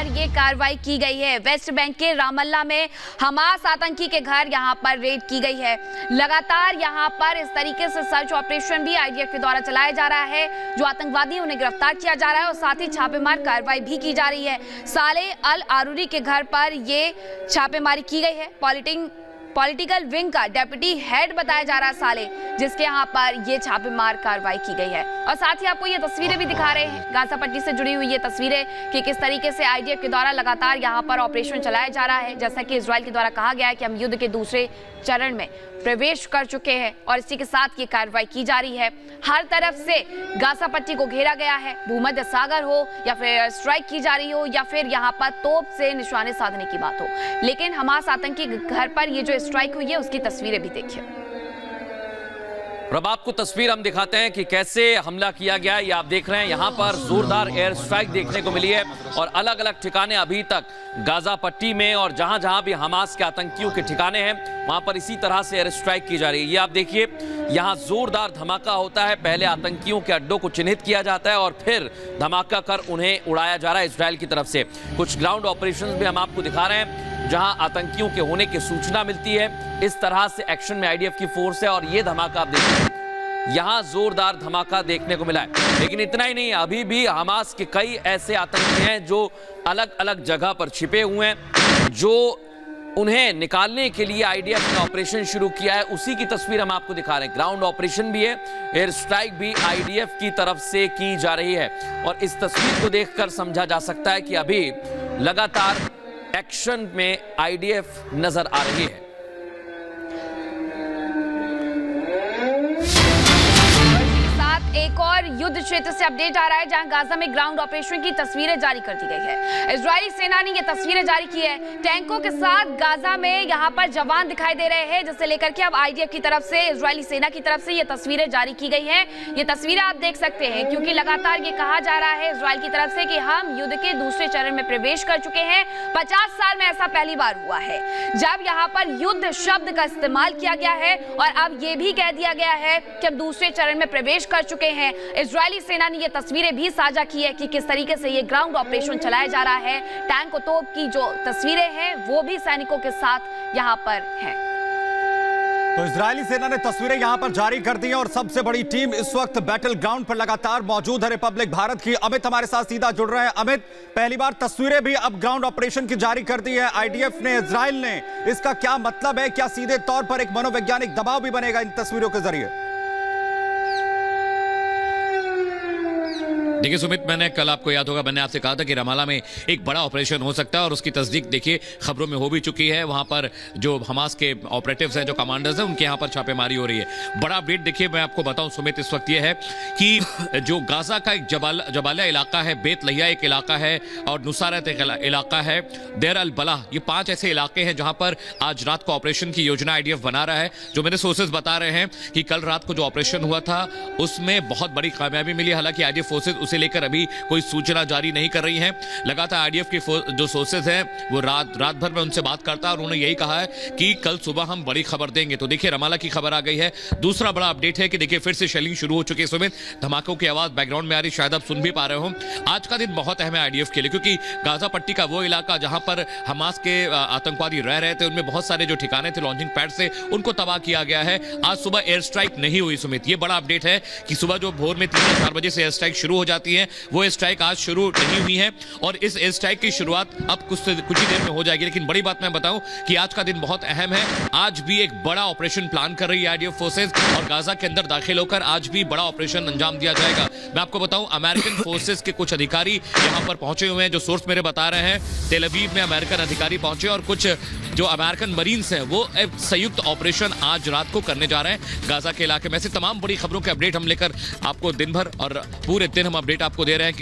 लगातार ये कार्रवाई की गई है। वेस्ट बैंक के रामल्ला में हमास आतंकी के घर यहां पर रेड की गई है। लगातार यहां पर इस तरीके से सर्च ऑपरेशन भी आईडीएफ के द्वारा चलाया जा रहा है। जो आतंकवादी उन्हें गिरफ्तार किया जा रहा है और साथ ही छापेमार कार्रवाई भी की जा रही है। साले अल आरूरी के घर पर ये छापेमारी की गई है। पॉलिटिकल विंग का डेप्यूटी हेड बताया जा रहा है साले, जिसके यहाँ पर ये छापेमार कार्रवाई की गई है। और साथ ही आपको ये तस्वीरें भी दिखा रहे हैं, गाजा पट्टी से जुड़ी हुई ये तस्वीरें कि किस तरीके से आईडीएफ के द्वारा लगातार यहाँ पर ऑपरेशन चलाया जा रहा है। जैसा कि इजराइल के द्वारा कहा गया है कि हम युद्ध के दूसरे चरण में प्रवेश कर चुके हैं और इसी के साथ ये कार्रवाई की जा रही है। हर तरफ से गाजा पट्टी को घेरा गया है, भूमध्य सागर हो या फिर स्ट्राइक की जा रही हो या फिर यहाँ पर तोप से निशाने साधने की बात हो। लेकिन हमास आतंकी घर पर ये जो स्ट्राइक हुई है उसकी तस्वीरें भी देखिए। अब आपको तस्वीर हम दिखाते हैं कि कैसे हमला किया गया। ये आप देख रहे हैं, यहाँ पर जोरदार एयर स्ट्राइक देखने को मिली है और अलग अलग ठिकाने अभी तक गाजा पट्टी में और जहां जहां भी हमास के आतंकियों के ठिकाने हैं वहां पर इसी तरह से एयर स्ट्राइक की जा रही है। ये आप देखिए, यहाँ जोरदार धमाका होता है। पहले आतंकियों के अड्डों को चिन्हित किया जाता है और फिर धमाका कर उन्हें उड़ाया जा रहा है इजराइल की तरफ से। कुछ ग्राउंड ऑपरेशन भी हम आपको दिखा रहे हैं जहां आतंकियों के होने की सूचना मिलती है। इस तरह से एक्शन में आईडीएफ की फोर्स है और ये धमाका आप देखिए, यहां जोरदार धमाका देखने को मिला है। लेकिन इतना ही नहीं, अभी भी हमास के कई ऐसे आतंकी हैं जो अलग अलग जगह पर छिपे हुए हैं, जो उन्हें निकालने के लिए आईडीएफ ने ऑपरेशन शुरू किया है। उसी की तस्वीर हम आपको दिखा रहे हैं। ग्राउंड ऑपरेशन भी है, एयर स्ट्राइक भी आईडीएफ की तरफ से की जा रही है और इस तस्वीर को देखकर समझा जा सकता है कि अभी लगातार एक्शन में आईडीएफ नजर आ रही है। एक और युद्ध क्षेत्र से अपडेट आ रहा है जहां गाजा में ग्राउंड ऑपरेशन की तस्वीरें जारी कर दी गई है। इजरायली सेना ने ये तस्वीरें जारी की है। टैंकों के साथ गाजा में यहां पर जवान दिखाई दे रहे हैं, जिसे लेकर के अब आईडीएफ की तरफ से, इजरायली सेना की तरफ से ये तस्वीरें जारी की गई हैं। ये तस्वीरें आप देख सकते हैं क्योंकि लगातार ये कहा जा रहा है इजराइल की तरफ से कि हम युद्ध के दूसरे चरण में प्रवेश कर चुके हैं। 50 साल में ऐसा पहली बार हुआ है जब यहाँ पर युद्ध शब्द का इस्तेमाल किया गया है और अब ये भी कह दिया गया है कि हम दूसरे चरण में प्रवेश कर चुके हैं। इजरायली सेना ने ये तस्वीरें भी साझा की है कि किस तरीके से ये ग्राउंड ऑपरेशन चलाया जा रहा है। टैंक और तोप की जो तस्वीरें हैं वो भी सैनिकों के साथ यहाँ पर हैं। तो इजरायली सेना ने तस्वीरें यहां पर जारी कर दी हैं और सबसे बड़ी टीम इस वक्त बैटल ग्राउंड पर लगातार मौजूद है रिपब्लिक भारत की। अमित हमारे साथ सीधा जुड़ रहे हैं। अमित, पहली बार तस्वीरें भी अब ग्राउंड ऑपरेशन की जारी कर दी है आईडीएफ ने, इजराइल ने। इसका क्या मतलब है? क्या सीधे तौर पर एक मनोवैज्ञानिक दबाव भी बनेगा इन तस्वीरों के जरिए? देखिए सुमित, मैंने कल, आपको याद होगा, मैंने आपसे कहा था कि रमाला में एक बड़ा ऑपरेशन हो सकता है और उसकी तस्दीक देखिए खबरों में हो भी चुकी है। वहां पर जो हमास के ऑपरेटिव्स हैं, जो कमांडर्स हैं, उनके यहां पर छापेमारी हो रही है। बड़ा अपडेट देखिए मैं आपको बताऊं सुमित, इस वक्त यह है कि जो गाजा का एक जबालिया इलाका है, बेत लहिया एक इलाका है और नुसारत एक इलाका है, देर अल बलाह, ये 5 ऐसे इलाके हैं जहां पर आज रात को ऑपरेशन की योजना आईडीएफ बना रहा है। जो मेरे सोर्सेज बता रहे हैं कि कल रात को जो ऑपरेशन हुआ था उसमें बहुत बड़ी कामयाबी मिली। हालांकि आईडीएफ फोर्सेज उसे लेकर अभी कोई सूचना जारी नहीं कर रही हैं। लगातार आईडीएफ के जो सोर्सेज हैं वो रात भर में उनसे बात करता है और उन्होंने यही कहा है कि कल सुबह हम बड़ी खबर देंगे। तो देखिए रमाला की खबर आ गई है। दूसरा बड़ा अपडेट है कि देखिए फिर से शेलिंग शुरू हो चुकी है सुमित। धमाकों की आवाज बैकग्राउंड में आ रही, शायद आप सुन भी पा रहे हो। आज का दिन बहुत अहम है आईडीएफ के लिए क्योंकि गाजा पट्टी का वो इलाका जहां पर हमास के आतंकवादी रह रहे थे, उनमें बहुत सारे जो ठिकाने थे लॉन्चिंग पैड से, उनको तबाह किया गया है। आज सुबह एयर स्ट्राइक नहीं हुई सुमित। ये बड़ा अपडेट है कि सुबह जो भोर में 3 या 4 बजे से एयर स्ट्राइक शुरू हो जाती है, वो एयर स्ट्राइक आज शुरू नहीं हुई है और इस एयर स्ट्राइक की शुरुआत अब कुछ ही देर में हो जाएगी। लेकिन बड़ी बात मैं बताऊं कि आज का दिन बहुत अहम है। आज भी एक बड़ा ऑपरेशन प्लान कर रही है आईडीएफ फोर्सेज और गाजा के अंदर दाखिल होकर आज भी बड़ा ऑपरेशन अंजाम दिया जाएगा। मैं आपको बताऊं, अमेरिकन फोर्सेज के कुछ अधिकारी यहां पर पहुंचे हुए हैं। जो सोर्स मेरे बता रहे हैं, तेल अवीव में अमेरिकन अधिकारी पहुंचे और कुछ जो अमेरिकन मरीन्स हैं वो एक संयुक्त ऑपरेशन आज रात को करने जा रहे हैं गाजा के इलाके में। ऐसे तमाम बड़ी खबरों के अपडेट हम लेकर आपको दिन भर और पूरे दिन हम अपडेट आपको दे रहे हैं।